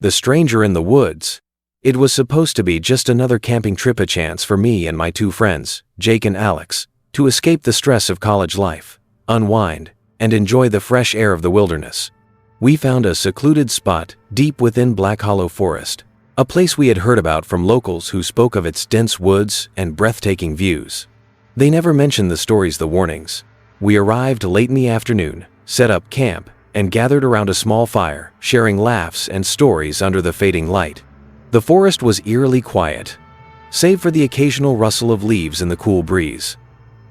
The stranger in the woods. It was supposed to be just another camping trip, a chance for me and my two friends, Jake and Alex, to escape the stress of college life, unwind, and enjoy the fresh air of the wilderness. We found a secluded spot deep within Black Hollow Forest, a place we had heard about from locals who spoke of its dense woods and breathtaking views. They never mentioned the stories, the warnings. We arrived late in the afternoon, set up camp, and gathered around a small fire, sharing laughs and stories under the fading light. The forest was eerily quiet, save for the occasional rustle of leaves in the cool breeze.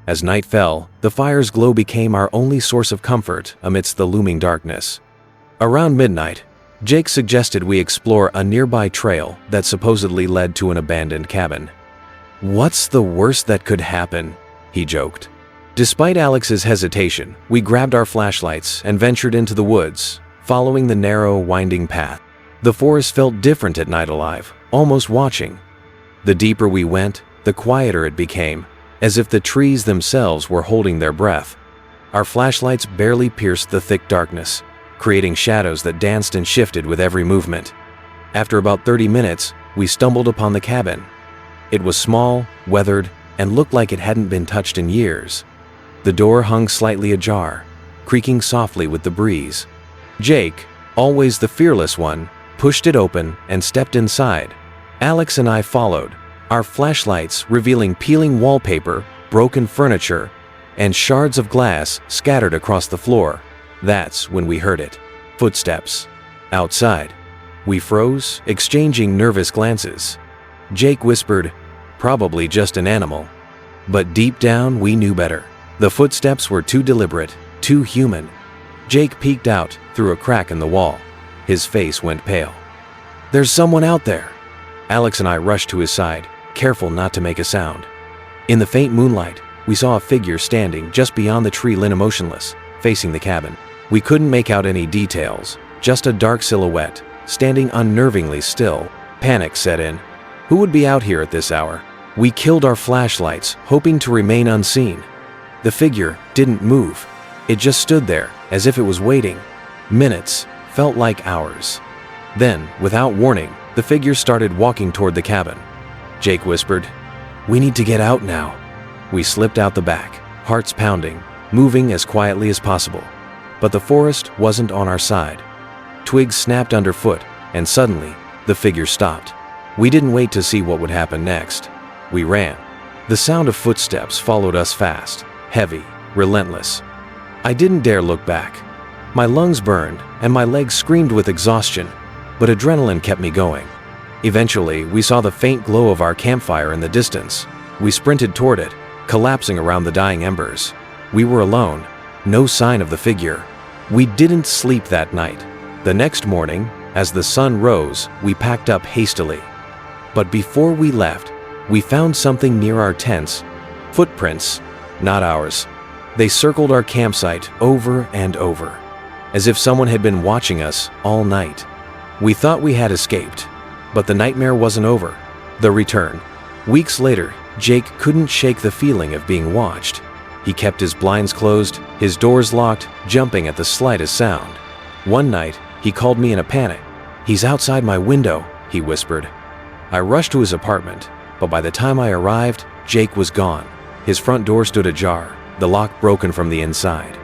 As night fell, the fire's glow became our only source of comfort amidst the looming darkness. Around midnight, Jake suggested we explore a nearby trail that supposedly led to an abandoned cabin. "What's the worst that could happen?" he joked. Despite Alex's hesitation, we grabbed our flashlights and ventured into the woods, following the narrow, winding path. The forest felt different at night, alive, almost watching. The deeper we went, the quieter it became, as if the trees themselves were holding their breath. Our flashlights barely pierced the thick darkness, creating shadows that danced and shifted with every movement. After about 30 minutes, we stumbled upon the cabin. It was small, weathered, and looked like it hadn't been touched in years. The door hung slightly ajar, creaking softly with the breeze. Jake, always the fearless one, pushed it open and stepped inside. Alex and I followed, our flashlights revealing peeling wallpaper, broken furniture, and shards of glass scattered across the floor. That's when we heard it. Footsteps. Outside. We froze, exchanging nervous glances. Jake whispered, "Probably just an animal." But deep down, we knew better. The footsteps were too deliberate, too human. Jake peeked out through a crack in the wall. His face went pale. "There's someone out there." Alex and I rushed to his side, careful not to make a sound. In the faint moonlight, we saw a figure standing just beyond the tree, limb motionless, facing the cabin. We couldn't make out any details, just a dark silhouette, standing unnervingly still. Panic set in. Who would be out here at this hour? We killed our flashlights, hoping to remain unseen. The figure didn't move. It just stood there, as if it was waiting. Minutes felt like hours. Then, without warning, the figure started walking toward the cabin. Jake whispered, "We need to get out now." We slipped out the back, hearts pounding, moving as quietly as possible. But the forest wasn't on our side. Twigs snapped underfoot, and suddenly, the figure stopped. We didn't wait to see what would happen next. We ran. The sound of footsteps followed us fast, heavy, relentless. I didn't dare look back. My lungs burned, and my legs screamed with exhaustion, but adrenaline kept me going. Eventually, we saw the faint glow of our campfire in the distance. We sprinted toward it, collapsing around the dying embers. We were alone. No sign of the figure. We didn't sleep that night. The next morning, as the sun rose, we packed up hastily. But before we left, we found something near our tents. Footprints, not ours. They circled our campsite over and over, as if someone had been watching us all night. We thought we had escaped, but the nightmare wasn't over. The return. Weeks later, Jake couldn't shake the feeling of being watched. He kept his blinds closed, his doors locked, jumping at the slightest sound. One night, he called me in a panic. "He's outside my window," he whispered. I rushed to his apartment, but by the time I arrived, Jake was gone. His front door stood ajar, the lock broken from the inside.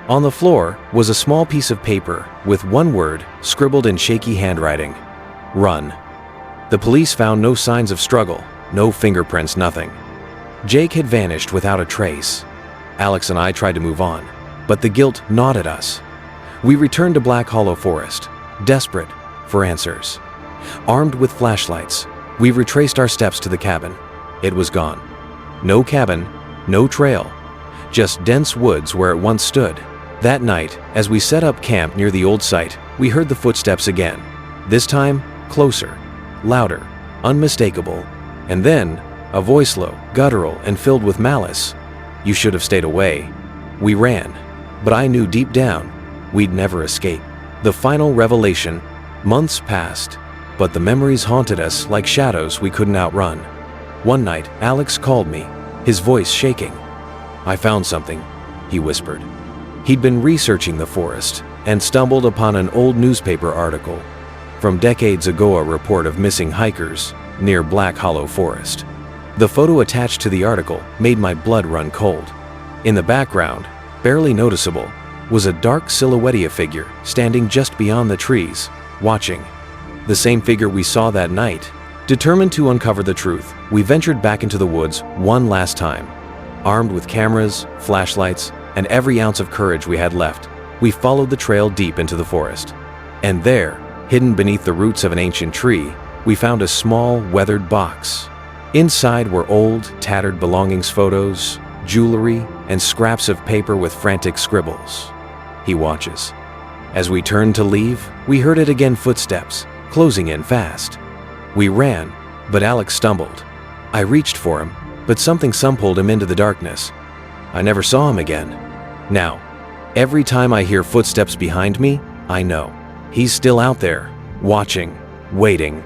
On the floor was a small piece of paper with one word scribbled in shaky handwriting: "Run." The police found no signs of struggle, no fingerprints, nothing. Jake had vanished without a trace. Alex and I tried to move on, but the guilt gnawed at us. We returned to Black Hollow Forest, desperate for answers. Armed with flashlights, we retraced our steps to the cabin. It was gone. No cabin, no trail, just dense woods where it once stood. That night, as we set up camp near the old site, we heard the footsteps again. This time, closer, louder, unmistakable. And then, a voice low, guttural, and filled with malice. "You should have stayed away." We ran, but I knew deep down we'd never escape. The final revelation. Months passed, but the memories haunted us like shadows we couldn't outrun. One night, Alex called me, his voice shaking. "I found something," he whispered. He'd been researching the forest and stumbled upon an old newspaper article. from decades ago, a report of missing hikers near Black Hollow Forest. The photo attached to the article made my blood run cold. In the background, barely noticeable, was a dark silhouette figure standing just beyond the trees, watching. The same figure we saw that night. Determined to uncover the truth, we ventured back into the woods one last time. Armed with cameras, flashlights, and every ounce of courage we had left, we followed the trail deep into the forest. And there, hidden beneath the roots of an ancient tree, we found a small, weathered box. Inside were old, tattered belongings, photos, jewelry, and scraps of paper with frantic scribbles. He watches. As we turned to leave, we heard it again, footsteps, closing in fast. We ran, but Alex stumbled. I reached for him, but something pulled him into the darkness. I never saw him again. Now, every time I hear footsteps behind me, I know he's still out there, watching, waiting,